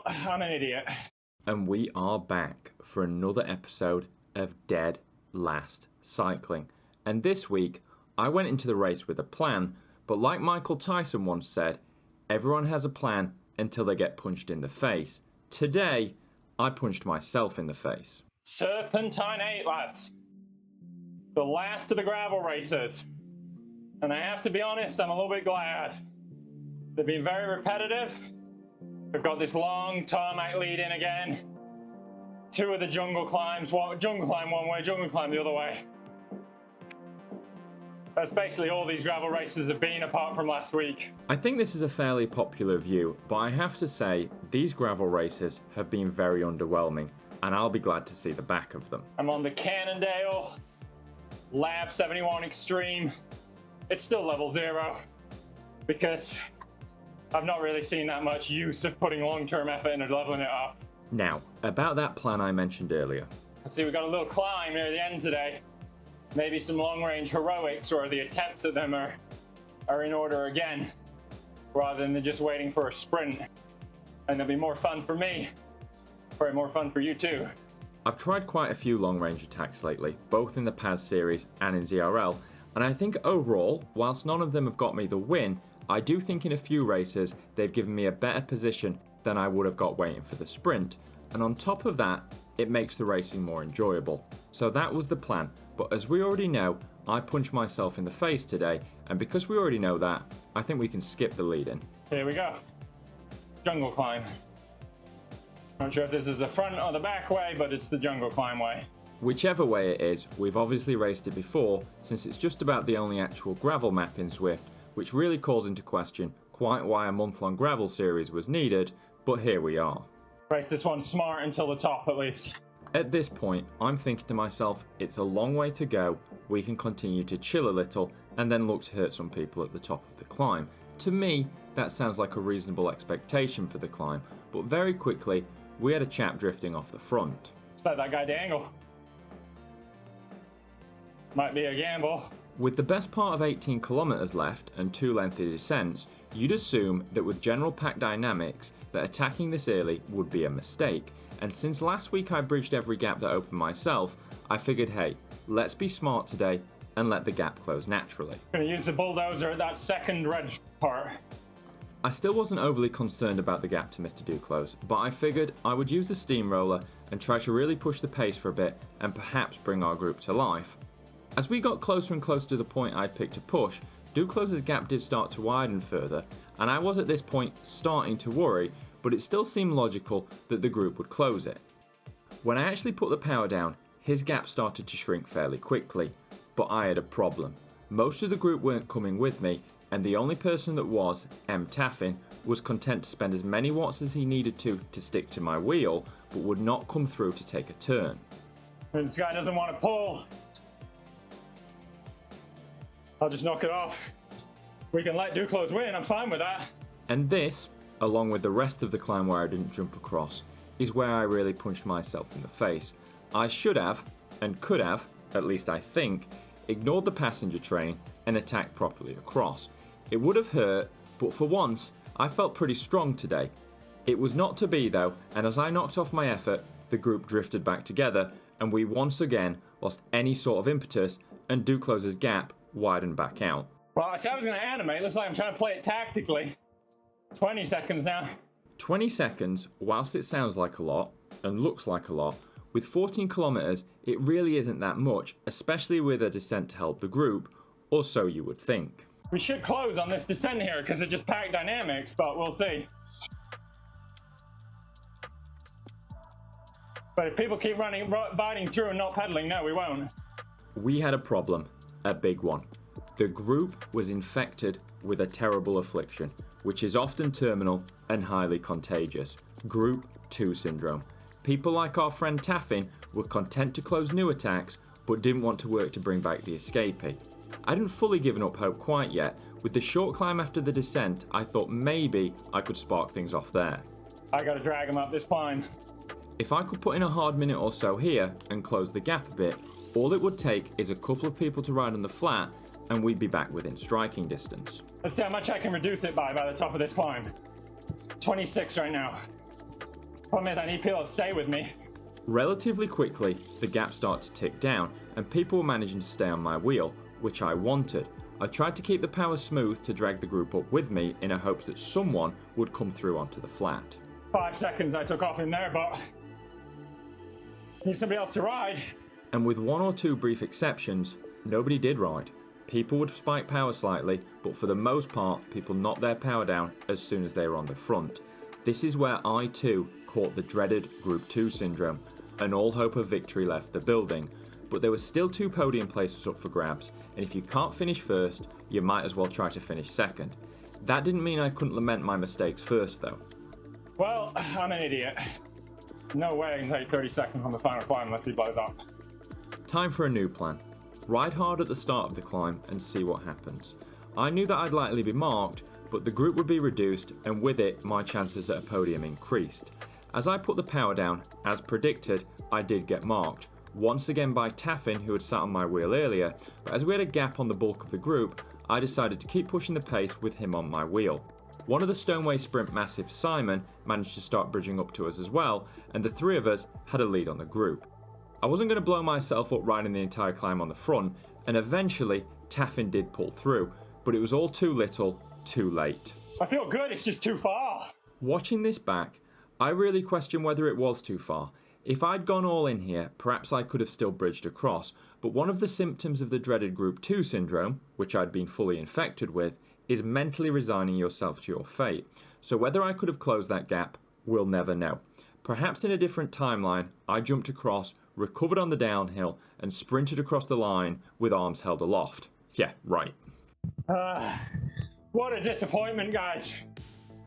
Well, I'm an idiot. And we are back for another episode of Dead Last Cycling. And this week, I went into the race with a plan, but like Michael Tyson once said, everyone has a plan until they get punched in the face. Today, I punched myself in the face. Serpentine 8, lads. The last of the gravel races. And I have to be honest, I'm a little bit glad. They've been very repetitive. We've got this long tarmac lead in again. Two of the jungle climbs, jungle climb one way, jungle climb the other way. That's basically all these gravel races have been apart from last week. I think this is a fairly popular view, but I have to say, these gravel races have been very underwhelming, and I'll be glad to see the back of them. I'm on the Cannondale Lab 71 Extreme. It's still level 0, because I've not really seen that much use of putting long-term effort into leveling it up. Now, about that plan I mentioned earlier. Let's see, we've got a little climb near the end today. Maybe some long-range heroics, or the attempts at them are in order again, rather than just waiting for a sprint. And it'll be more fun for me, probably more fun for you too. I've tried quite a few long-range attacks lately, both in the PAS series and in ZRL, and I think overall, whilst none of them have got me the win, I do think in a few races they've given me a better position than I would have got waiting for the sprint, and on top of that, it makes the racing more enjoyable. So that was the plan, but as we already know, I punched myself in the face today, and because we already know that, I think we can skip the lead-in. Here we go. Jungle climb. Not sure if this is the front or the back way, but it's the jungle climb way. Whichever way it is, we've obviously raced it before, since it's just about the only actual gravel map in Zwift, which really calls into question quite why a month-long gravel series was needed, but here we are. Race this one smart until the top at least. At this point, I'm thinking to myself, it's a long way to go, we can continue to chill a little, and then look to hurt some people at the top of the climb. To me, that sounds like a reasonable expectation for the climb, but very quickly, we had a chap drifting off the front. Let that guy dangle. Might be a gamble. With the best part of 18 kilometers left and 2 lengthy descents, you'd assume that with general pack dynamics that attacking this early would be a mistake, and since last week I bridged every gap that opened myself, I figured hey, let's be smart today and let the gap close naturally. Gonna use the bulldozer at that second red part. I still wasn't overly concerned about the gap to Mr. Duclos, but I figured I would use the steamroller and try to really push the pace for a bit and perhaps bring our group to life. As we got closer and closer to the point I'd picked to push, Duclos' gap did start to widen further, and I was at this point starting to worry, but it still seemed logical that the group would close it. When I actually put the power down, his gap started to shrink fairly quickly, but I had a problem. Most of the group weren't coming with me, and the only person that was, M. Taffin, was content to spend as many watts as he needed to stick to my wheel, but would not come through to take a turn. This guy doesn't want to pull. I'll just knock it off. We can let Duclos win, I'm fine with that. And this, along with the rest of the climb where I didn't jump across, is where I really punched myself in the face. I should have, and could have, at least I think, ignored the passenger train and attacked properly across. It would have hurt, but for once, I felt pretty strong today. It was not to be though, and as I knocked off my effort, the group drifted back together, and we once again lost any sort of impetus, and Duclos' gap widened back out. Well, I said I was going to animate. Looks like I'm trying to play it tactically. 20 seconds now. 20 seconds, whilst it sounds like a lot, and looks like a lot, with 14 kilometers, it really isn't that much, especially with a descent to help the group, or so you would think. We should close on this descent here because it just packed dynamics, but we'll see. But if people keep biting through and not pedaling, no, we won't. We had a problem, a big one. The group was infected with a terrible affliction, which is often terminal and highly contagious. Group 2 syndrome. People like our friend Taffin were content to close new attacks, but didn't want to work to bring back the escapee. I hadn't fully given up hope quite yet. With the short climb after the descent, I thought maybe I could spark things off there. I gotta drag him up this climb. If I could put in a hard minute or so here and close the gap a bit, all it would take is a couple of people to ride on the flat and we'd be back within striking distance. Let's see how much I can reduce it by the top of this climb. 26 right now. Problem is, I need people to stay with me. Relatively quickly, the gap started to tick down, and people were managing to stay on my wheel, which I wanted. I tried to keep the power smooth to drag the group up with me in a hopes that someone would come through onto the flat. 5 seconds I took off in there, but need somebody else to ride. And with 1 or 2 brief exceptions, nobody did ride. People would spike power slightly, but for the most part, people knocked their power down as soon as they were on the front. This is where I too caught the dreaded Group 2 syndrome, and all hope of victory left the building. But there were still 2 podium places up for grabs, and if you can't finish first, you might as well try to finish second. That didn't mean I couldn't lament my mistakes first though. Well, I'm an idiot. No way I can take 30 seconds on the final climb unless he blows up. Time for a new plan. Ride hard at the start of the climb and see what happens. I knew that I'd likely be marked, but the group would be reduced, and with it, my chances at a podium increased. As I put the power down, as predicted, I did get marked, once again by Taffin, who had sat on my wheel earlier, but as we had a gap on the bulk of the group, I decided to keep pushing the pace with him on my wheel. One of the Stoneway Sprint massive, Simon, managed to start bridging up to us as well, and the 3 of us had a lead on the group. I wasn't going to blow myself up riding the entire climb on the front, and eventually Taffin did pull through, but it was all too little, too late. I feel good, it's just too far. Watching this back, I really question whether it was too far. If I'd gone all in here, perhaps I could have still bridged across, but one of the symptoms of the dreaded Group 2 syndrome, which I'd been fully infected with, is mentally resigning yourself to your fate. So whether I could have closed that gap, we'll never know. Perhaps in a different timeline, I jumped across, recovered on the downhill, and sprinted across the line with arms held aloft. Yeah, right. What a disappointment, guys.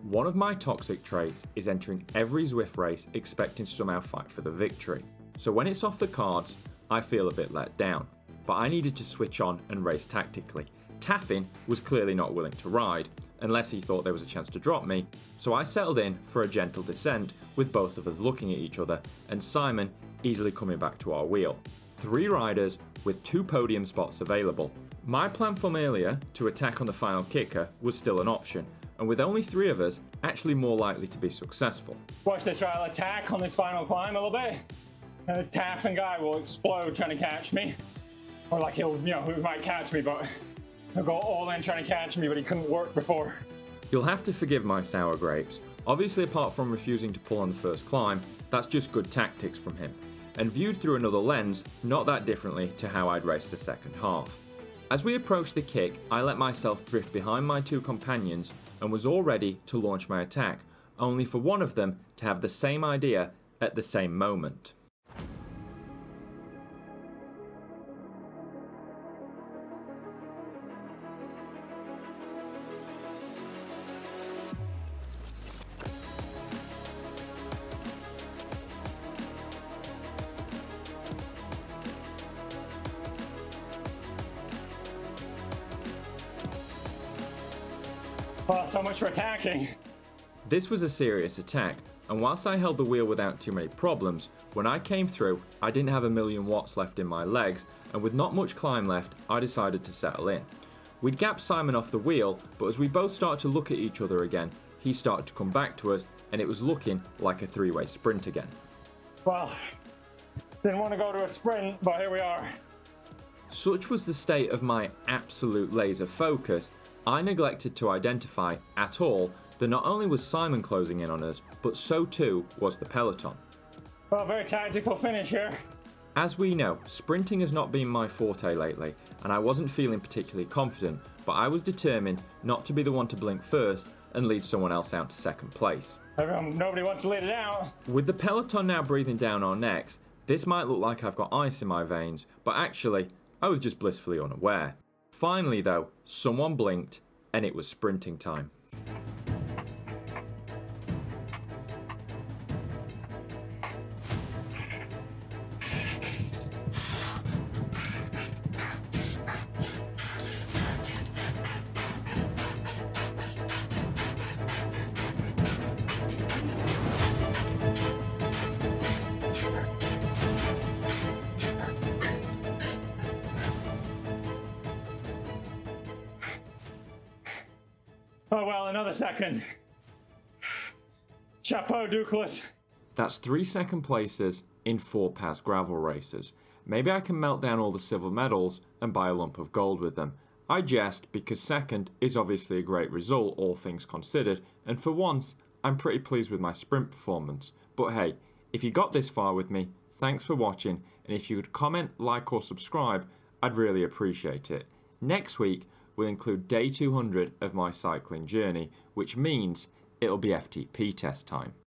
One of my toxic traits is entering every Zwift race expecting to somehow fight for the victory. So when it's off the cards, I feel a bit let down. But I needed to switch on and race tactically. Taffin was clearly not willing to ride, unless he thought there was a chance to drop me, so I settled in for a gentle descent with both of us looking at each other and Simon easily coming back to our wheel. 3 riders with 2 podium spots available. My plan from earlier to attack on the final kicker was still an option, and with only 3 of us, actually more likely to be successful. Watch this right, I'll attack on this final climb a little bit, and this Taffin guy will explode trying to catch me. Or like he might catch me, but he'll go all in trying to catch me, but he couldn't work before. You'll have to forgive my sour grapes. Obviously, apart from refusing to pull on the first climb, that's just good tactics from him. And viewed through another lens, not that differently to how I'd raced the second half. As we approached the kick, I let myself drift behind my 2 companions and was all ready to launch my attack, only for one of them to have the same idea at the same moment. Well, so much for attacking. This was a serious attack, and whilst I held the wheel without too many problems, when I came through, I didn't have a million watts left in my legs, and with not much climb left, I decided to settle in. We'd gapped Simon off the wheel, but as we both started to look at each other again, he started to come back to us, and it was looking like a 3-way sprint again. Well, didn't want to go to a sprint, but here we are. Such was the state of my absolute laser focus, I neglected to identify at all that not only was Simon closing in on us, but so too was the peloton. Well, very tactical finish here. As we know, sprinting has not been my forte lately, and I wasn't feeling particularly confident, but I was determined not to be the one to blink first and lead someone else out to second place. Nobody wants to lead it out. With the peloton now breathing down our necks, this might look like I've got ice in my veins, but actually, I was just blissfully unaware. Finally though, someone blinked, and it was sprinting time. Oh well, another second. Chapeau, Douglas. That's 3 second places in 4 PAS Gravel Races. Maybe I can melt down all the silver medals and buy a lump of gold with them. I jest because second is obviously a great result, all things considered, and for once, I'm pretty pleased with my sprint performance. But hey, if you got this far with me, thanks for watching, and if you could comment, like or subscribe, I'd really appreciate it. Next week, we'll include day 200 of my cycling journey, which means it'll be FTP test time.